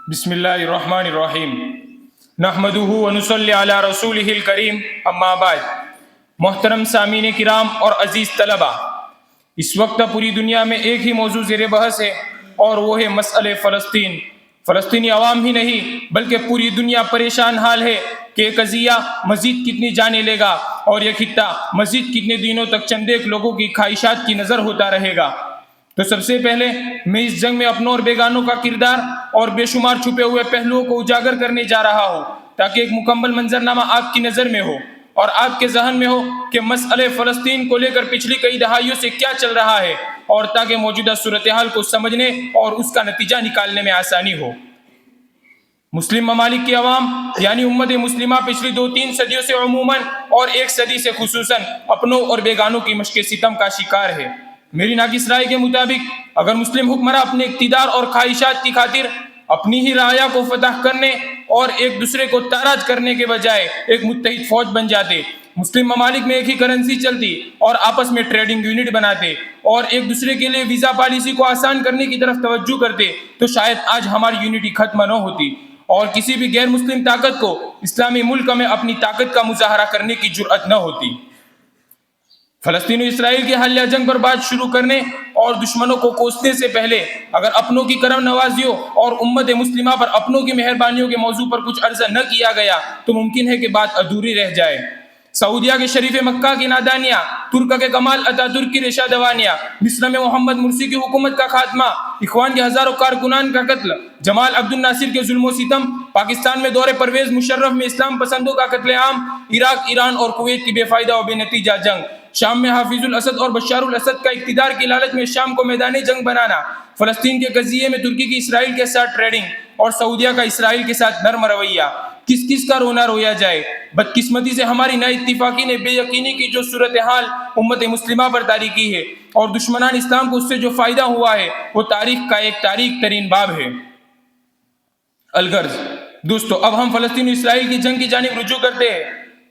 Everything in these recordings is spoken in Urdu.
بسم اللہ الرحمن الرحیم نحمدہ ونصلی علی رسولہ الکریم اما بعد۔ محترم سامعین کرام اور عزیز طلبہ، اس وقت پوری دنیا میں ایک ہی موضوع زیر بحث ہے اور وہ ہے مسئلہ فلسطین۔ فلسطینی عوام ہی نہیں بلکہ پوری دنیا پریشان حال ہے کہ یہ قضیہ مزید کتنی جانیں لے گا اور یہ خطہ مزید کتنے دنوں تک چند ایک لوگوں کی خواہشات کی نظر ہوتا رہے گا۔ تو سب سے پہلے میں اس جنگ میں اپنوں اور بیگانوں کا کردار اور بے شمار چھپے ہوئے پہلوؤں کو اجاگر کرنے جا رہا ہوں تاکہ ایک مکمل منظرنامہ آپ کی نظر میں ہو اور آپ کے ذہن میں ہو کہ مسئلہ فلسطین کو لے کر پچھلی کئی دہائیوں سے کیا چل رہا ہے، اور تاکہ موجودہ صورتحال کو سمجھنے اور اس کا نتیجہ نکالنے میں آسانی ہو۔ مسلم ممالک کی عوام یعنی امت مسلمہ پچھلی 2-3 صدیوں سے عموماً اور 1 صدی سے خصوصاً اپنوں اور بیگانوں کی مشق ستم کا شکار ہے۔ میری ناقص رائے کے مطابق اگر مسلم حکمراں اپنے اقتدار اور خواہشات کی خاطر اپنی ہی رعایا کو فتح کرنے اور ایک دوسرے کو تاراج کرنے کے بجائے ایک متحد فوج بن جاتے، مسلم ممالک میں ایک ہی کرنسی چلتی اور آپس میں ٹریڈنگ یونٹ بناتے اور ایک دوسرے کے لیے ویزا پالیسی کو آسان کرنے کی طرف توجہ کرتے، تو شاید آج ہماری یونٹی ختم نہ ہوتی اور کسی بھی غیر مسلم طاقت کو اسلامی ملک میں اپنی طاقت کا مظاہرہ کرنے کی جرأت نہ ہوتی۔ فلسطین و اسرائیل کی حالیہ جنگ پر بات شروع کرنے اور دشمنوں کو کوسنے سے پہلے اگر اپنوں کی کرم نوازیوں اور امت مسلمہ پر اپنوں کی مہربانیوں کے موضوع پر کچھ عرض نہ کیا گیا تو ممکن ہے کہ بات ادھوری رہ جائے۔ سعودیہ کے شریف مکہ کی نادانیہ، ترک کے کمال اتا ترک کی ریشہ دوانیہ، مصر میں محمد مرسی کی حکومت کا خاتمہ، اخوان کے ہزاروں کارکنان کا قتل، جمال عبد الناصر کے ظلم و ستم، پاکستان میں دور پرویز مشرف میں اسلام پسندوں کا قتل عام، عراق، ایران اور کویت کی بے فائدہ و بے نتیجہ جنگ، شام میں حافظ الاسد اور بشار الاسد کا اقتدار کی لالچ میں شام کو میدان جنگ بنانا، فلسطین کے قضیے میں ترکی کی اسرائیل کے ساتھ ٹریڈنگ اور سعودیہ کا اسرائیل کے ساتھ نرم رویہ، کس کس کا رونا رویا جائے۔ بدقسمتی سے ہماری نا اتفاقی نے بے یقینی کی جو صورتحال امت مسلمہ پر طاری کی ہے اور دشمنان اسلام کو اس سے جو فائدہ ہوا ہے وہ تاریخ کا ایک تاریک ترین باب ہے۔ الغرض دوستو، اب ہم فلسطین و اسرائیل کی جنگ کی جانب رجوع کرتے ہیں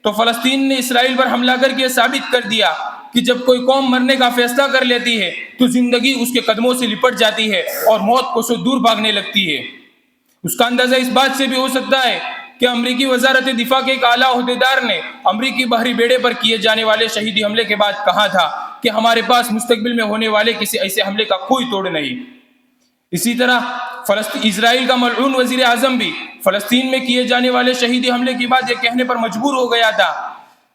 تو فلسطین نے اسرائیل پر حملہ کر کے ثابت کر دیا کہ جب کوئی قوم مرنے کا فیصلہ کر لیتی ہے تو زندگی اس کے قدموں سے لپٹ جاتی ہے اور موت کو سے دور بھاگنے لگتی ہے۔ اس کا اندازہ اس بات سے بھی ہو سکتا ہے کہ امریکی وزارت دفاع کے ایک اعلیٰ عہدیدار نے امریکی بحری بیڑے پر کیے جانے والے شہیدی حملے کے بعد کہا تھا کہ ہمارے پاس مستقبل میں ہونے والے کسی ایسے حملے کا کوئی توڑ نہیں۔ اسی طرح اسرائیل کا ملعون وزیر اعظم بھی فلسطین میں کیے جانے والے شہیدی حملے کی بات یہ کہنے پر مجبور ہو گیا تھا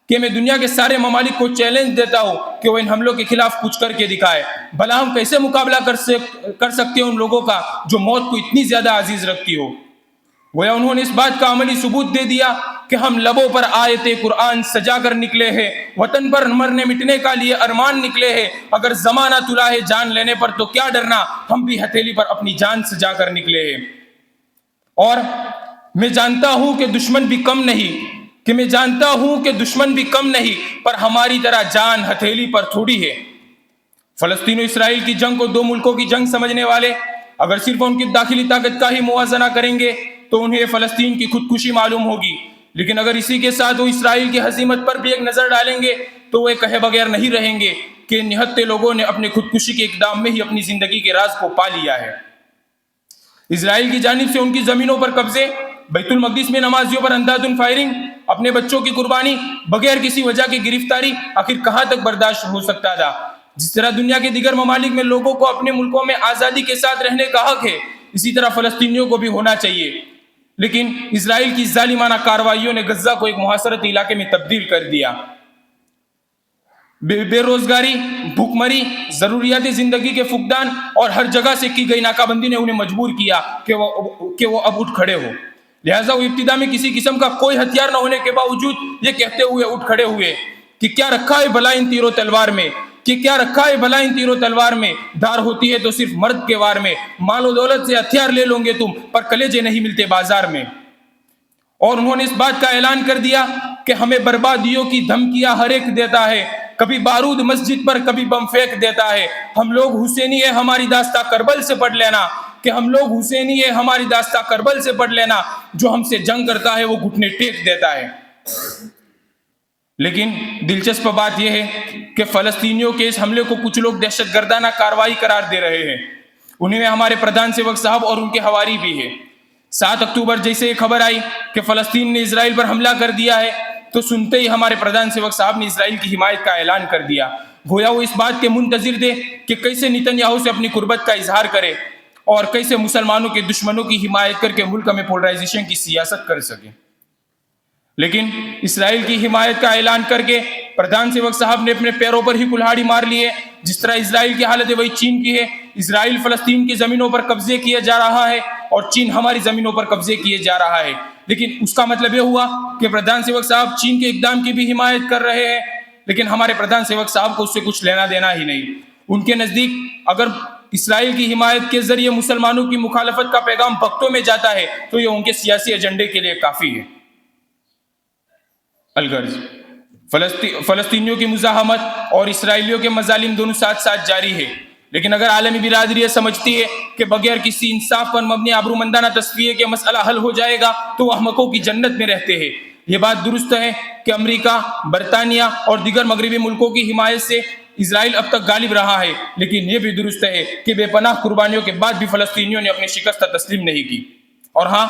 کہ میں دنیا کے سارے ممالک کو چیلنج دیتا ہوں کہ وہ ان حملوں کے خلاف کچھ کر کے دکھائے، بھلا ہم کیسے مقابلہ کر سکتے ہیں ان لوگوں کا جو موت کو اتنی زیادہ عزیز رکھتی ہو۔ گویا انہوں نے اس بات کا عملی ثبوت دے دیا کہ ہم لبوں پر آیت قرآن سجا کر نکلے ہیں، وطن پر مرنے مٹنے کا لیے ارمان نکلے ہیں، اگر زمانہ تلا ہے جان لینے پر تو کیا ڈرنا، ہم بھی ہتھیلی پر اپنی جان سجا کر نکلے ہیں۔ اور میں جانتا ہوں کہ دشمن بھی کم نہیں، پر ہماری طرح جان ہتھیلی پر تھوڑی ہے۔ فلسطین و اسرائیل کی جنگ کو 2 ملکوں کی جنگ سمجھنے والے اگر صرف ان کی داخلی طاقت کا ہی موازنہ کریں گے تو انہیں فلسطین کی خودکشی معلوم ہوگی، لیکن اگر اسی کے ساتھ وہ اسرائیل کی ہزیمت پر بھی ایک نظر ڈالیں گے تو وہ کہے بغیر نہیں رہیں گے کہ نہتے لوگوں نے اپنے خودکشی کے اقدام میں ہی اپنی زندگی کے راز کو پا لیا ہے۔ اسرائیل کی جانب سے ان کی زمینوں پر قبضے، بیت المقدس میں نمازیوں پر اندھادھند فائرنگ، اپنے بچوں کی قربانی، بغیر کسی وجہ کی گرفتاری، آخر کہاں تک برداشت ہو سکتا تھا؟ جس طرح دنیا کے دیگر ممالک میں لوگوں کو اپنے ملکوں میں آزادی کے ساتھ رہنے کا حق ہے، اسی طرح فلسطینیوں کو بھی ہونا چاہیے، لیکن اسرائیل کی ظالمانہ کارروائیوں نے غزہ کو ایک محاصرتی علاقے میں تبدیل کر دیا۔ بے روزگاری، بھوک مری، ضروریات زندگی کے فقدان اور ہر جگہ سے کی گئی ناکہ بندی نے انہیں مجبور کیا کہ وہ اب اٹھ کھڑے ہو، لہٰذا وہ ابتدا میں کسی قسم کا کوئی ہتھیار نہ ہونے کے باوجود یہ کہتے ہوئے اٹھ کھڑے ہوئے کہ کیا رکھا ہے بھلا ان تیر و تلوار میں، دھار ہوتی ہے تو صرف مرد کے وار میں، مال و دولت سے ہتھیار لے لوں گے تم پر کلیجے نہیں ملتے بازار میں۔ اور انہوں نے اس بات کا اعلان کر دیا کہ ہمیں بربادیوں کی دھمکیاں ہر ایک دیتا ہے، کبھی بارود مسجد پر کبھی بم پھینک دیتا ہے، ہم لوگ حسینی ہے ہماری داستہ کربل سے پڑھ لینا، جو ہم سے جنگ کرتا ہے وہ گھٹنے ٹیک دیتا ہے۔ لیکن دلچسپ بات یہ ہے کہ فلسطینیوں کے اس حملے کو کچھ لوگ دہشت گردانہ کارروائی قرار دے رہے ہیں، انہیں میں ہمارے پردھان سیوک صاحب اور ان کے حواری بھی ہے۔ 7 اکتوبر جیسے یہ خبر آئی کہ فلسطین نے اسرائیل پر حملہ کر دیا ہے تو سنتے ہی ہمارے پردھان سیوک صاحب نے اسرائیل کی حمایت کا اعلان کر دیا، گویا وہ اس بات کے منتظر تھے کہ کیسے نیتن یاہو سے اپنی قربت کا اظہار کرے اور کیسے مسلمانوں کے دشمنوں کی حمایت کر کے ملک میں پولرائزیشن کی سیاست کر سکے۔ لیکن اسرائیل کی حمایت کا اعلان کر کے پردھان سیوک صاحب نے اپنے پیروں پر ہی کلہاڑی مار لی ہے۔ جس طرح اسرائیل کی حالت ہے وہی چین کی ہے۔ اسرائیل فلسطین کی زمینوں پر قبضے کیا جا رہا ہے اور چین ہماری زمینوں پر قبضے کیے جا رہا ہے، لیکن اس کا مطلب یہ ہوا کہ پردھان سیوک صاحب چین کے اقدام کی بھی حمایت کر رہے ہیں، لیکن ہمارے پردھان سیوک صاحب کو اس سے کچھ لینا دینا ہی نہیں۔ ان کے نزدیک اگر اسرائیل کی حمایت کے ذریعے مسلمانوں کی مخالفت کا پیغام بختوں میں جاتا ہے تو یہ ان کے سیاسی ایجنڈے کے لیے کافی ہے۔ الغرض فلسطینیوں کی مزاحمت اور اسرائیلیوں کے مظالم دونوں ساتھ ساتھ جاری ہے، لیکن اگر عالمی برادری یہ سمجھتی ہے کہ بغیر کسی انصاف پر مبنی آبرومندانہ تصفیے کے مسئلہ حل ہو جائے گا تو وہ احمقوں کی جنت میں رہتے ہیں۔ یہ بات درست ہے کہ امریکہ، برطانیہ اور دیگر مغربی ملکوں کی حمایت سے اسرائیل اب تک غالب رہا ہے، لیکن یہ بھی درست ہے کہ بے پناہ قربانیوں کے بعد بھی فلسطینیوں نے اپنی شکست تسلیم نہیں کی۔ اور ہاں،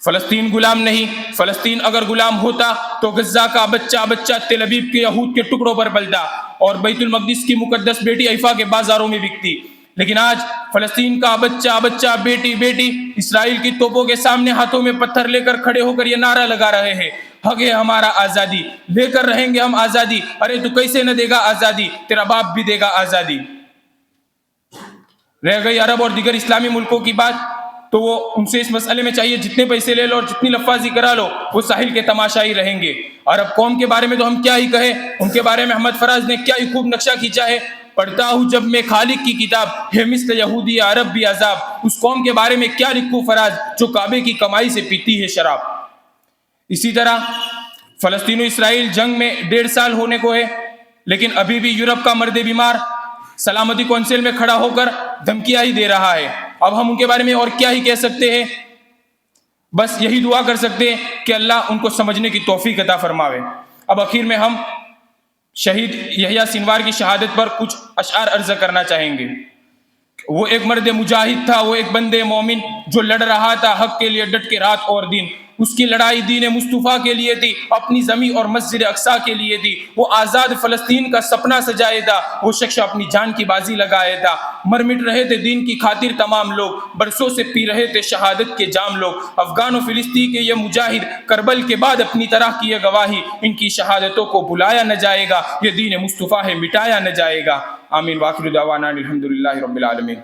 فلسطین غلام نہیں، فلسطین اگر غلام ہوتا تو غزہ کا بچہ بچہ تل ابیب کے یہود کے ٹکڑوں پر پلتا اور بیت المقدس کی مقدس بیٹی حیفا کے بازاروں میں بکتی، لیکن آج فلسطین کا بچہ بچہ بیٹی بیٹی اسرائیل کی توپوں کے سامنے ہاتھوں میں پتھر لے کر کھڑے ہو کر یہ نعرہ لگا رہے ہیں، حق ہے ہمارا آزادی، لے کر رہیں گے ہم آزادی۔ ارے تو کیسے نہ دے گا آزادی، تیرا باپ بھی دے گا آزادی۔ رہ گئی عرب اور دیگر اسلامی ملکوں کی بات، تو وہ ان سے اس مسئلے میں چاہیے جتنے پیسے لے لو اور جتنی لفاظی کرا لو، وہ ساحل کے تماشائی رہیں گے۔ عرب قوم کے بارے میں تو ہم کیا ہی کہیں، ان کے بارے میں احمد فراز نے کیا ہی خوب نقشہ کھینچا ہے۔ پڑھتا ہوں جب میں خالق کی کتاب، ہے مثل یہودی عرب بھی عذاب۔ اس قوم کے بارے میں کیا لکھوں فراز، جو کعبے کی کمائی سے پیتی ہے شراب۔ اسی طرح فلسطین و اسرائیل جنگ میں 1.5 سال ہونے کو ہے، لیکن ابھی بھی یورپ کا مرد بیمار سلامتی کونسل میں کھڑا ہو کر دھمکیاں ہی دے رہا ہے۔ اب ہم ان کے بارے میں اور کیا ہی کہہ سکتے ہیں، بس یہی دعا کر سکتے ہیں کہ اللہ ان کو سمجھنے کی توفیق عطا فرماوے۔ اب آخر میں ہم شہید یحییٰ سنوار کی شہادت پر کچھ اشعار عرض کرنا چاہیں گے۔ وہ ایک مرد مجاہد تھا، وہ ایک بندے مومن جو لڑ رہا تھا حق کے لیے ڈٹ کے رات اور دن۔ اس کی لڑائی دین مصطفیٰ کے لیے تھی، اپنی زمین اور مسجد اقصیٰ کے لیے تھی۔ وہ آزاد فلسطین کا سپنا سجائے تھا، وہ شخص اپنی جان کی بازی لگائے تھا۔ مر مٹ رہے تھے دین کی خاطر تمام لوگ، برسوں سے پی رہے تھے شہادت کے جام لوگ۔ افغان و فلسطین کے یہ مجاہد کربل کے بعد اپنی طرح کی گواہی، ان کی شہادتوں کو بلایا نہ جائے گا، یہ دین مصطفیٰ ہے مٹایا نہ جائے گا۔ آمین۔ وآخر دعوانا الحمدللہ رب العالمین۔